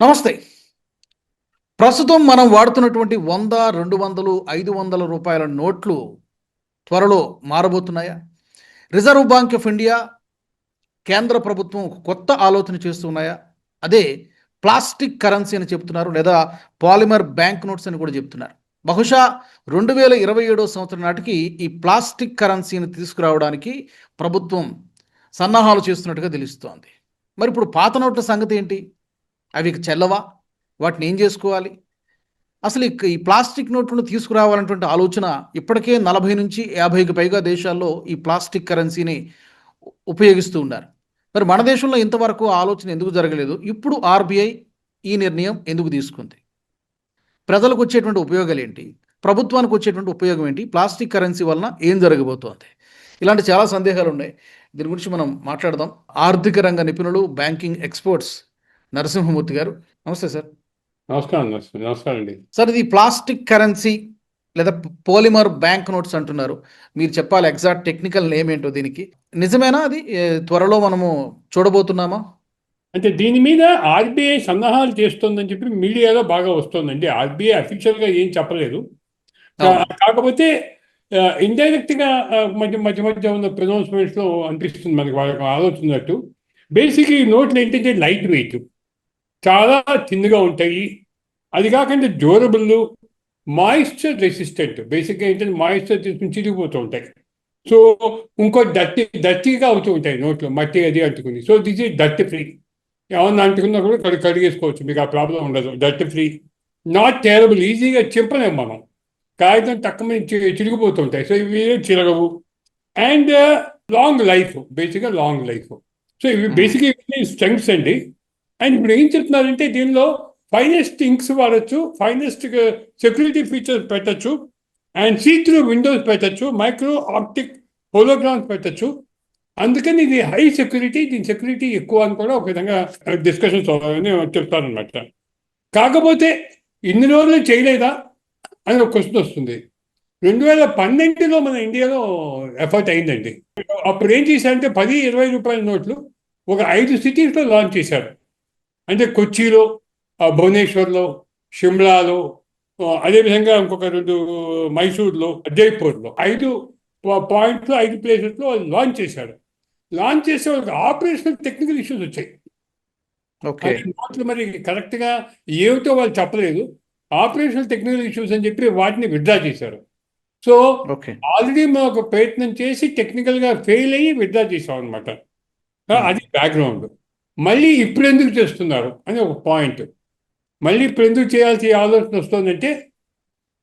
నమస్తే. ప్రస్తుతం మనం వాడుతున్నటువంటి 100, 200, 500 రూపాయల నోట్లు త్వరలో మారబోతున్నాయా? రిజర్వ్ బ్యాంక్ ఆఫ్ ఇండియా, కేంద్ర ప్రభుత్వం ఒక కొత్త ఆలోచన చేస్తున్నాయా? అదే ప్లాస్టిక్ కరెన్సీ అని చెప్తున్నారు. లేదా పాలిమర్ బ్యాంక్ నోట్స్ అని కూడా చెప్తున్నారు. బహుశా 2027 సంవత్సరం నాటికి ఈ ప్లాస్టిక్ కరెన్సీని తీసుకురావడానికి ప్రభుత్వం సన్నాహాలు చేస్తున్నట్టుగా తెలుస్తోంది. మరి ఇప్పుడు పాత నోట్ల సంగతి ఏంటి? అవి ఇక చెల్లవా? వాటిని ఏం చేసుకోవాలి? అసలు ఈ ప్లాస్టిక్ నోట్లను తీసుకురావాలన్నటువంటి ఆలోచన ఇప్పటికే 40-50కి పైగా దేశాల్లో ఈ ప్లాస్టిక్ కరెన్సీని ఉపయోగిస్తూ ఉన్నారు. మరి మన దేశంలో ఇంతవరకు ఆలోచన ఎందుకు జరగలేదు? ఇప్పుడు ఆర్బీఐ ఈ నిర్ణయం ఎందుకు తీసుకుంది? ప్రజలకు వచ్చేటువంటి ఉపయోగాలు ఏంటి? ప్రభుత్వానికి వచ్చేటువంటి ఉపయోగం ఏంటి? ప్లాస్టిక్ కరెన్సీ వలన ఏం జరగబోతోంది? ఇలాంటి చాలా సందేహాలు ఉన్నాయి. దీని గురించి మనం మాట్లాడదాం. ఆర్థిక రంగ నిపుణులు, బ్యాంకింగ్ ఎక్స్పర్ట్స్ నరసింహమూర్తి గారు. నమస్తే సార్. నమస్కారం నమస్కారం అండి. సార్, ఇది ప్లాస్టిక్ కరెన్సీ లేదా పాలిమర్ బ్యాంక్ నోట్స్ అంటున్నారు. మీరు చెప్పాలి ఎగ్జాక్ట్ టెక్నికల్ నేమ్ ఏంటో దీనికి. నిజమేనా అది? త్వరలో మనము చూడబోతున్నామా? అంటే దీని మీద ఆర్బీఐ సన్నాహాలు చేస్తోందని చెప్పి మీడియాలో బాగా వస్తుందండి. ఆర్బీఐ అఫీషియల్గా ఏం చెప్పలేదు. కాకపోతే ఇండైరెక్ట్గా మధ్య మధ్య మధ్య ఉన్న ప్రొనౌన్స్మెంట్స్లో అనిపిస్తుంది మనకి వాళ్ళకి ఆలోచనట్టు. బేసిక్ ఈ నోట్లు ఏంటంటే లైట్ వెయిట్, చాలా థిన్గా ఉంటాయి. అది కాకుండా డ్యూరబుల్, మాయిశ్చర్ రెసిస్టెంట్. బేసిక్గా ఏంటంటే మాయిశ్చర్ తీసుకుని చిరిగిపోతూ ఉంటాయి. సో ఇంకో డర్టీగా అవుతూ ఉంటాయి నోట్లు, మట్టి అది అంటుకుని. So this is dirt free. ఏమన్నా అంటుకున్నా కూడా కడిగేసుకోవచ్చు, మీకు ఆ ప్రాబ్లం ఉండదు. డర్ట్ ఫ్రీ, నాట్ టేరబుల్, ఈజీగా చింపలేము మనం. కాగితం తక్కువ చిరిగిపోతుంటాయి. సో ఇవి చిరగవు. అండ్ లాంగ్ లైఫ్, బేసిక్గా లాంగ్ లైఫ్. సో ఇవి బేసిక్గా స్ట్రెంగ్స్ అండి. అండ్ ఇప్పుడు ఏం చెప్తున్నారంటే దీనిలో ఫైనెస్ట్ ఇంక్స్ వాడచ్చు, ఫైనెస్ట్ సెక్యూరిటీ ఫీచర్స్ పెట్టచ్చు, అండ్ సీ త్రూ విండోస్ పెట్టచ్చు, మైక్రో ఆప్టిక్ హోలోగ్రామ్స్ పెట్టచ్చు. అందుకని ఇది హై సెక్యూరిటీ, దీని సెక్యూరిటీ ఎక్కువ అని కూడా ఒక విధంగా డిస్కషన్స్ చెప్తారనమాట. కాకపోతే ఇన్ని రోజులు చేయలేదా అని ఒక క్వశ్చన్ వస్తుంది. 2012లో మన ఇండియాలో ఎఫర్ట్ అయిందండి. అప్పుడు ఏం చేశారంటే 10-20 రూపాయల నోట్లు ఒక 5 సిటీస్లో లాంచ్ చేశారు. అంటే కొచ్చిలో, భువనేశ్వర్లో, షిమ్లాలో, అదేవిధంగా ఇంకొక 2 మైసూర్లో, జైపూర్లో 5 పాయింట్లు, 5 ప్లేసెస్లో లాంచ్ చేశారు. లాంచ్ చేసే వాళ్ళకి ఆపరేషనల్ టెక్నికల్ ఇష్యూస్ వచ్చాయి. నోట్లు మరి కరెక్ట్గా ఏమిటో వాళ్ళు చెప్పలేదు. ఆపరేషనల్ టెక్నికల్ ఇష్యూస్ అని చెప్పి వాటిని విత్డ్రా చేశారు. సో ఆల్రెడీ మేము ఒక ప్రయత్నం చేసి టెక్నికల్గా ఫెయిల్ అయ్యి విత్డ్రా చేసాం అనమాట. అది బ్యాక్గ్రౌండ్. మళ్ళీ ఇప్పుడు ఎందుకు చేస్తున్నారు అని ఒక పాయింట్. మళ్ళీ ఇప్పుడు ఎందుకు చేయాల్సిన ఆలోచన వస్తుందంటే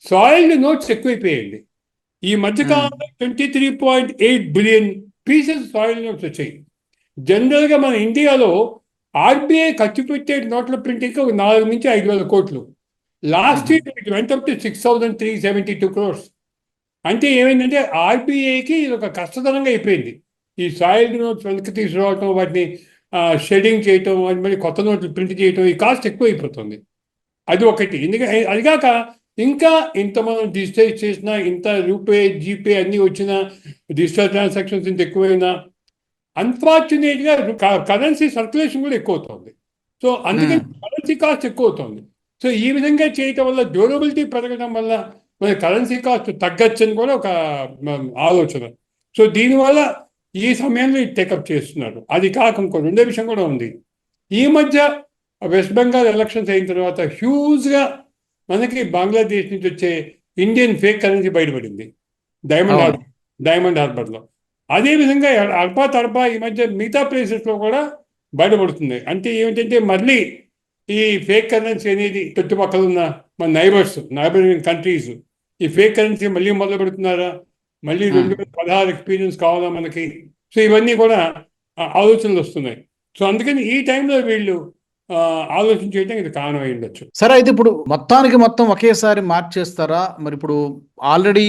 సాయిల్డ్ నోట్స్ ఎక్కువైపోయాయండి. ఈ మధ్యకాలంలో 23.8 బిలియన్ పీసెస్ సాయిల్ నోట్స్ వచ్చాయి. జనరల్గా మన ఇండియాలో ఆర్బీఐ ఖర్చు పెట్టే నోట్ల ప్రింటింగ్కి ఒక 4,000-5,000 కోట్లు. Last year it went up to 6,372 crores. అంటే ఏమైందంటే ఆర్బీఐకి ఇది ఒక కష్టతరంగా అయిపోయింది. ఈ సాయిల్డ్ నోట్స్ వెనక్కి తీసుకురావటం, వాటిని షెడింగ్ చేయటం, మళ్ళీ కొత్త నోట్లు ప్రింట్ చేయటం, ఈ కాస్ట్ ఎక్కువ అయిపోతుంది. అది ఒకటి. ఎందుకంటే అదిగాక ఇంకా ఇంత మనం డిజిటైజ్ చేసినా, ఇంత రూపే, జీపే అన్నీ వచ్చినా, డిజిటల్ ట్రాన్సాక్షన్స్ ఇంత ఎక్కువైనా అన్ఫార్చునేట్గా కరెన్సీ సర్క్యులేషన్ కూడా ఎక్కువ అవుతుంది. సో అందుకని కరెన్సీ కాస్ట్ ఎక్కువ అవుతుంది. సో ఈ విధంగా చేయటం వల్ల డ్యూరబిలిటీ పెరగడం వల్ల మన కరెన్సీ కాస్ట్ తగ్గచ్చని కూడా ఒక ఆలోచన. సో దీనివల్ల ఈ సమయంలో టేకప్ చేస్తున్నారు. అది కాక ఇంకో రెండో విషయం కూడా ఉంది. ఈ మధ్య వెస్ట్ బెంగాల్ ఎలక్షన్స్ అయిన తర్వాత హ్యూజ్గా మనకి బంగ్లాదేశ్ నుంచి వచ్చే ఇండియన్ ఫేక్ కరెన్సీ బయటపడింది డైమండ్ హార్బర్లో. అదేవిధంగా అల్పా తడపా ఈ మధ్య మిగతా ప్లేసెస్లో కూడా బయటపడుతుంది. అంటే ఏమిటంటే మళ్ళీ ఈ ఫేక్ కరెన్సీ అనేది చుట్టుపక్కల ఉన్న మన నైబరింగ్ కంట్రీస్ ఈ ఫేక్ కరెన్సీ మళ్ళీ మొదలు పెడుతున్నారా, మళ్ళీ 2016 ఎక్స్పీరియన్స్ కావాలా మనకి. సో ఇవన్నీ కూడా ఆలోచనలు వస్తున్నాయి. సో అందుకని ఈ టైంలో వీళ్ళు ఆలోచన చేయడం ఇది కారణం అయి ఉండొచ్చు. సరే, అయితే ఇప్పుడు మొత్తం ఒకేసారి మార్చేస్తారా? మరి ఇప్పుడు ఆల్రెడీ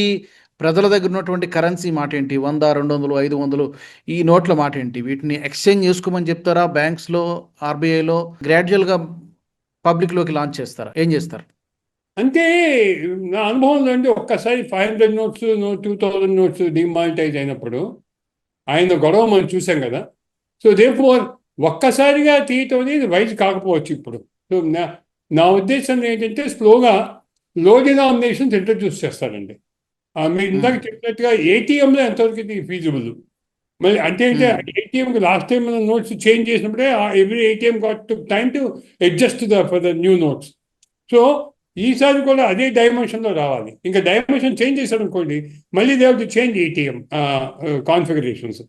ప్రజల దగ్గర ఉన్నటువంటి కరెన్సీ మాట ఏంటి? 100, 200, 500 ఈ నోట్ల మాట ఏంటి? వీటిని ఎక్స్చేంజ్ చేసుకోమని చెప్తారా బ్యాంక్స్లో, ఆర్బీఐలో? గ్రాడ్యువల్గా పబ్లిక్లోకి లాంచ్ చేస్తారా? ఏం చేస్తారు? అంటే నా అనుభవంలో అంటే ఒక్కసారి 500 నోట్స్, 2000 నోట్స్ డిమానిటైజ్ అయినప్పుడు ఆయన గొడవ మనం చూసాం కదా. సో దేర్ఫోర్ ఒక్కసారిగా తీయటం అనేది వైజ్ కాకపోవచ్చు ఇప్పుడు. సో నా ఉద్దేశం ఏంటంటే స్లోగా లో డినామినేషన్స్ ఇంట్రడ్యూస్ చేస్తారండి. మీరు ఇందాక చెప్పినట్టుగా ఏటీఎంలో ఎంతవరకు ఇది ఫీజిబుల్, మరి అంటే ఏటీఎంకి లాస్ట్ టైం మనం నోట్స్ చేంజ్ చేసినప్పుడే every ATM got time to adjust for the new notes. So ఈసారి కూడా అదే డైమెన్షన్లో రావాలి. ఇంకా డైమెన్షన్ చేంజ్ చేశారు అనుకోండి, మళ్ళీ they have to change ATM configurations.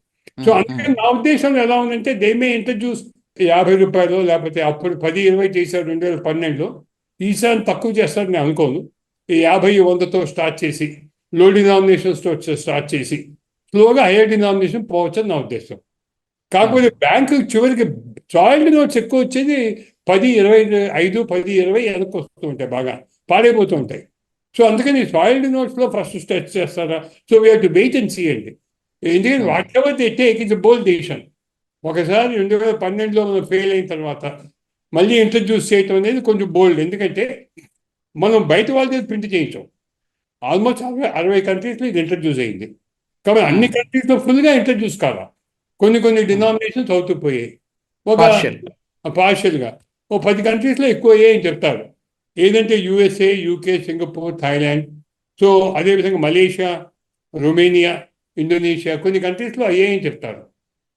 So అందుకని నా ఉద్దేశంలో ఎలా ఉందంటే దే మే ఇంట్రడ్యూస్ 50 రూపాయలు, లేకపోతే అప్పుడు 10-20 చేశారు 2012లో, ఈసారి తక్కువ చేస్తారని నేను అనుకోను. ఈ 50-100తో స్టార్ట్ చేసి లో డినామినేషన్స్తో స్టార్ట్ చేసి స్లోగా హైయర్ డినామినేషన్ పోవచ్చు అని నా ఉద్దేశం. కాకపోతే బ్యాంకు చివరికి సాయిల్డ్ నోట్స్ ఎక్కువ వచ్చేది 10-25, 10-20 వెనక్కి వస్తూ ఉంటాయి, బాగా పాడైపోతూ ఉంటాయి. సో అందుకని సాయిల్డ్ నోట్స్లో ఫస్ట్ టెస్ట్ చేస్తారా? So we have to wait and see అండి. ఎందుకంటే whatever they take is bold decision. ఒకసారి 2012లో మనం ఫెయిల్ అయిన తర్వాత మళ్ళీ ఇంట్రడ్యూస్ చేయటం అనేది కొంచెం బోల్డ్. ఎందుకంటే మనం బయట వాళ్ళ దగ్గర ప్రింట్ చేయించాం. ఆల్మోస్ట్ 60 కంట్రీస్లో ఇది ఇంట్రడ్యూస్ అయింది. కాబట్టి అన్ని కంట్రీస్లో ఫుల్గా ఇంట్రడ్యూస్ కాదా, కొన్ని డినామినేషన్స్ అవుతూ పోయాయి. ఒక పార్షియల్గా 10 కంట్రీస్లో ఎక్కువ అయ్యాయి అని చెప్తారు. ఏదంటే USA, UK, Singapore, Thailand, so అదేవిధంగా మలేషియా, రొమేనియా, ఇండోనేషియా, కొన్ని కంట్రీస్లో అయ్యాయని చెప్తారు.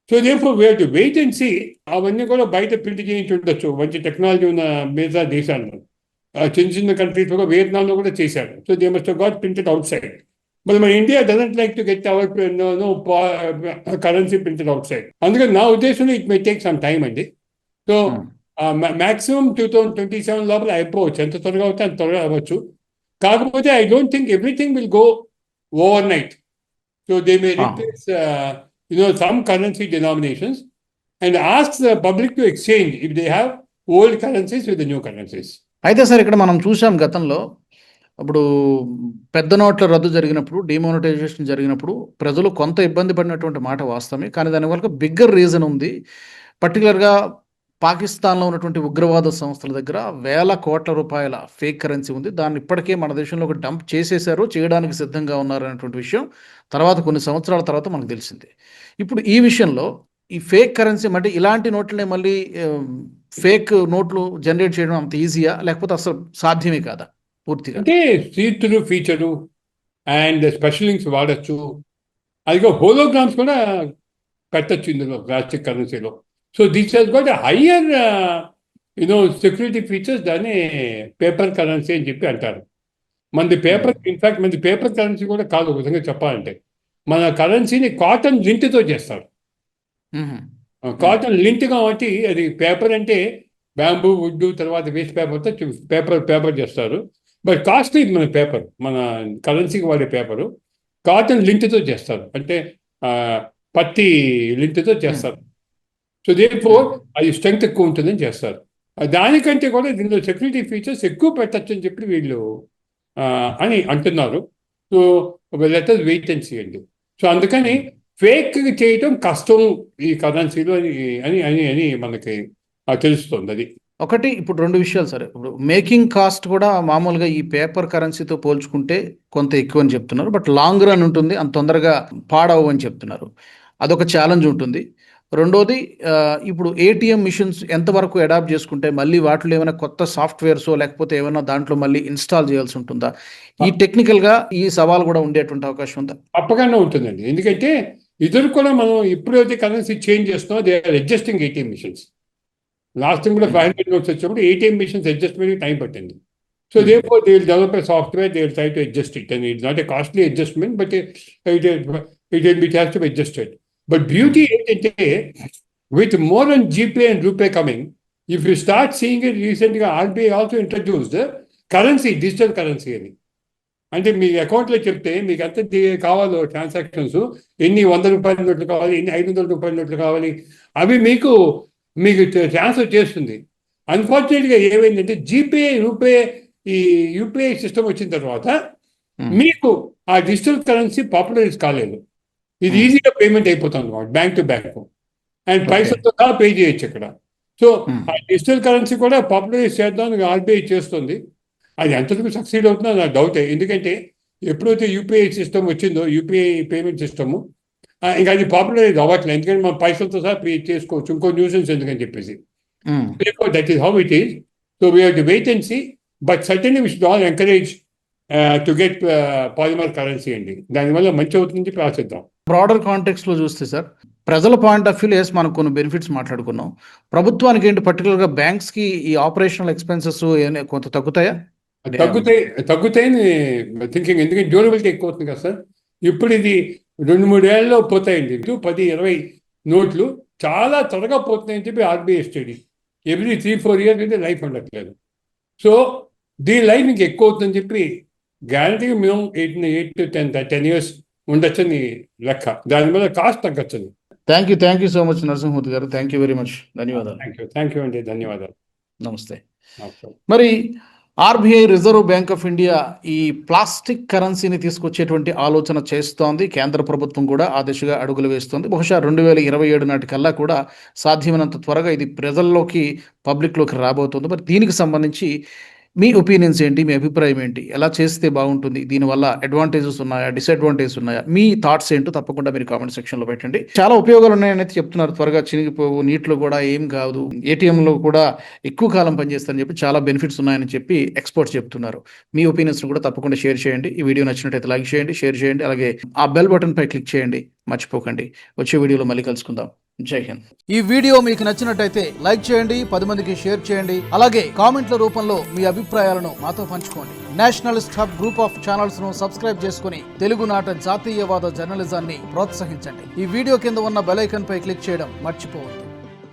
So therefore we have to wait and see. అవన్నీ కూడా బయట ప్రింట్ చేయించి ఉండొచ్చు మంచి టెక్నాలజీ ఉన్న మిగతా దేశాల్లో. చిన్న కంట్రీస్లో వియత్నాంలో కూడా చేశారు. So they must have got printed out side. But my India doesn't like to get our currency printed outside. అందుకని నా ఉద్దేశంలో it may take some time అండి. సో మ్యాక్సిమం 2027 లోపల అయిపోవచ్చు. ఎంత త్వరగా అవుతే అంత త్వరగా అవ్వచ్చు. కాకపోతే I don't think everything will go over night. So they may replace some currency denominations and ask the public to exchange if they have old currencies with the new currencies. అయితే సార్ ఇక్కడ మనం చూసాం గతంలో, ఇప్పుడు పెద్ద నోట్ల రద్దు జరిగినప్పుడు, డిమానిటైజేషన్ జరిగినప్పుడు ప్రజలు కొంత ఇబ్బంది పడినటువంటి మాట వాస్తవమే. కానీ దానివల్ల బిగ్గర్ రీజన్ ఉంది. పర్టికులర్గా పాకిస్తాన్లో ఉన్నటువంటి ఉగ్రవాద సంస్థల దగ్గర వేల కోట్ల రూపాయల ఫేక్ కరెన్సీ ఉంది. దాన్ని ఇప్పటికే మన దేశంలో ఒక డంప్ చేసేశారు, చేయడానికి సిద్ధంగా ఉన్నారు అనేటువంటి విషయం తర్వాత కొన్ని సంవత్సరాల తర్వాత మనకు తెలిసింది. ఇప్పుడు ఈ విషయంలో ఈ ఫేక్ కరెన్సీ అంటే ఇలాంటి నోట్లనే మళ్ళీ ఫేక్ నోట్లు జనరేట్ చేయడం అంత ఈజీయా, లేకపోతే అసలు సాధ్యమే కాదా పూర్తిగా? అంటే సీతులు ఫీచరు అండ్ స్పెషలింగ్స్ వాడచ్చు. అదిగో హోలోగ్రామ్స్ కూడా పెట్టచ్చు ఇందులో ప్లాస్టిక్ కరెన్సీలో. So this has got higher security features. దాన్ని పేపర్ కరెన్సీ అని చెప్పి అంటారు. మనది పేపర్, ఇన్ఫ్యాక్ట్ మనది పేపర్ కరెన్సీ కూడా కాదు ఒక విధంగా చెప్పాలంటే. మన కరెన్సీని కాటన్ లింట్తో చేస్తారు. కాటన్ లింట్ కాబట్టి అది పేపర్ అంటే బ్యాంబూ, వుడ్, తర్వాత వేస్ట్ పేపర్తో పేపర్ చేస్తారు. బట్ కాస్ట్లీ మన పేపర్, మన కరెన్సీకి వాడే పేపరు కాటన్ లింట్తో చేస్తారు, అంటే పత్తి లింట్తో చేస్తారు. సో దేర్ఫోర్ అది స్ట్రెంగ్త్ ఎక్కువ ఉంటుందని చేస్తారు. దానికంటే కూడా దీనిలో సెక్యూరిటీ ఫీచర్స్ ఎక్కువ పెట్టచ్చు అని చెప్పి వీళ్ళు అని అంటున్నారు. So let us wait and see అండి. సో అందుకని ఫేక్ చేయటం కష్టం ఈ కరెన్సీలో అని అని అని మనకి తెలుస్తుంది. అది ఒకటి. ఇప్పుడు రెండు విషయాలు సరే, ఇప్పుడు మేకింగ్ కాస్ట్ కూడా మామూలుగా ఈ పేపర్ కరెన్సీతో పోల్చుకుంటే కొంత ఎక్కువ అని చెప్తున్నారు. బట్ లాంగ్ రన్ ఉంటుంది, అంత తొందరగా పాడవు అని చెప్తున్నారు. అదొక ఛాలెంజ్ ఉంటుంది. రెండోది, ఇప్పుడు ఏటీఎం మిషన్స్ ఎంతవరకు అడాప్ట్ చేసుకుంటే మళ్ళీ వాటిలో ఏమైనా కొత్త సాఫ్ట్వేర్సో లేకపోతే ఏమైనా దాంట్లో మళ్ళీ ఇన్స్టాల్ చేయాల్సి ఉంటుందా? ఈ టెక్నికల్గా ఈ సవాల్ కూడా ఉండేటువంటి అవకాశం ఉందా? తప్పకుండా ఉంటుందండి. ఎందుకంటే ఇద్దరు కూడా మనం ఎప్పుడైతే కరెన్సీ చేంజ్ చేస్తున్నామో they are adjusting ATM machines. Last time కూడా 500 నోట్స్ వచ్చినప్పుడు ఏటీఎం మిషన్స్ అడ్జస్ట్మెంట్కి టైం పట్టింది. So therefore they will develop a software, they will try to adjust it, and it's not a costly adjustment, but it has to be adjusted. But beauty ఏంటంటే with more on GPay and RuPay coming, if you start seeing it recently, RBI also introduced currency, digital currency అని. అంటే మీ అకౌంట్లో చెప్తే మీకు ఎంత కావాలో transactions, ఎన్ని 100 రూపాయల నోట్లు కావాలి, ఎన్ని 500 రూపాయల నోట్లు కావాలి, అవి మీకు ట్రాన్స్ఫర్ చేస్తుంది. అన్ఫార్చునేట్గా ఏమైందంటే జీపే, రూపే, ఈ యూపీఐ సిస్టమ్ వచ్చిన తర్వాత మీకు ఆ డిజిటల్ కరెన్సీ పాపులరైజ్ కాలేదు. ఇది ఈజీగా పేమెంట్ అయిపోతుంది బ్యాంక్ టు బ్యాంక్, అండ్ పైసలతో సహా పే చేయొచ్చు ఇక్కడ. సో ఆ డిజిటల్ కరెన్సీ కూడా పాపులరైజ్ చేద్దామని ఆర్బీఐ చేస్తుంది. అది ఎంతవరకు సక్సీడ్ అవుతుందో నాకు డౌటే. ఎందుకంటే ఎప్పుడైతే యూపీఐ సిస్టమ్ వచ్చిందో, యూపీఐ పేమెంట్ సిస్టము, ఇంకా అది పాపులరైజ్ అవ్వట్లేదు. ఎందుకంటే మనం పైసలతో సహా పే చేసుకోవచ్చు, ఇంకో న్యూసెన్స్ ఎందుకని చెప్పేసి. That is how it is. So we have to wait and see, but certainly we should all encourage to get polymer currency అండి. దానివల్ల మంచి అవుతుందని చెప్పి ఆశిద్దాం. బ్రాడర్ కాంటెక్స్లో చూస్తే సార్, ప్రజల పాయింట్ ఆఫ్ వ్యూలో మనం కొన్ని బెనిఫిట్స్ మాట్లాడుకున్నాం. ప్రభుత్వానికి ఏంటి, పర్టికులర్గా బ్యాంక్స్కి ఈ ఆపరేషనల్ ఎక్స్పెన్సెస్ కొంత తగ్గుతాయా? తగ్గుతాయని థింకింగ్. ఎందుకంటే డ్యూరబిలిటీ ఎక్కువ అవుతుంది కదా సార్. ఇప్పుడు ఇది 2-3 ఏళ్ళలో పోతాయండి. 10-20 నోట్లు చాలా త్వరగా పోతున్నాయని చెప్పి ఆర్బీఐ స్టడీ. ఎవ్రీ 3-4 ఇయర్స్ అయితే లైఫ్ ఉండట్లేదు. సో దీని లైఫ్ ఇంక ఎక్కువ అవుతుందని చెప్పి గ్యారంటీగా మినిమం 8 to 10 years ఉండొచ్చని లెక్క. దానివల్ల కాస్ట్ తగ్గచ్చు. Thank you so much Narasimhamurthy garu. Thank you very much. ధన్యవాదాలు. థ్యాంక్ యూ అండి. ధన్యవాదాలు. నమస్తే. మరి RBI, reserve bank of India ఈ ప్లాస్టిక్ కరెన్సీని తీసుకొచ్చేటువంటి ఆలోచన చేస్తోంది. కేంద్ర ప్రభుత్వం కూడా ఆ దిశగా అడుగులు వేస్తోంది. బహుశా 2027 నాటికల్లా కూడా సాధ్యమైనంత త్వరగా ఇది ప్రజల్లోకి, పబ్లిక్లోకి రాబోతుంది. మరి దీనికి సంబంధించి మీ ఒపీనియన్స్ ఏంటి, మీ అభిప్రాయం ఏంటి, ఎలా చేస్తే బాగుంటుంది, దీనివల్ల అడ్వాంటేజెస్ ఉన్నాయా, డిసడ్వాంటేజెస్ ఉన్నాయా, మీ థాట్స్ ఏంటో తప్పకుండా మీరు కామెంట్ సెక్షన్లో పెట్టండి. చాలా ఉపయోగాలు ఉన్నాయని అయితే చెప్తున్నారు. త్వరగా చినిగిపోవు, నీటిలో కూడా ఏం కాదు, ఏటీఎంలో కూడా ఎక్కువ కాలం పనిచేస్తారని చెప్పి చాలా బెనిఫిట్స్ ఉన్నాయని చెప్పి ఎక్స్పర్ట్స్ చెప్తున్నారు. మీ ఒపీనియన్స్ కూడా తప్పకుండా షేర్ చేయండి. ఈ వీడియో నచ్చినట్టయితే లైక్ చేయండి, షేర్ చేయండి, అలాగే ఆ బెల్ బటన్ పై క్లిక్ చేయండి. మర్చిపోకండి. వచ్చే వీడియోలో మళ్ళీ కలుసుకుందాం. జై హింద్. ఈ వీడియో మీకు నచ్చినట్టయితే లైక్ చేయండి, 10 మందికి షేర్ చేయండి, అలాగే కామెంట్ల రూపంలో మీ అభిప్రాయాలను మాతో పంచుకోండి. Nationalist hub group of channels ను సబ్స్క్రైబ్ చేసుకుని తెలుగునాట జాతీయవాద జర్నలిజాన్ని ప్రోత్సహించండి. ఈ వీడియో కింద ఉన్న బెల్ ఐకాన్ పై క్లిక్ చేయడం మర్చిపోవద్దు.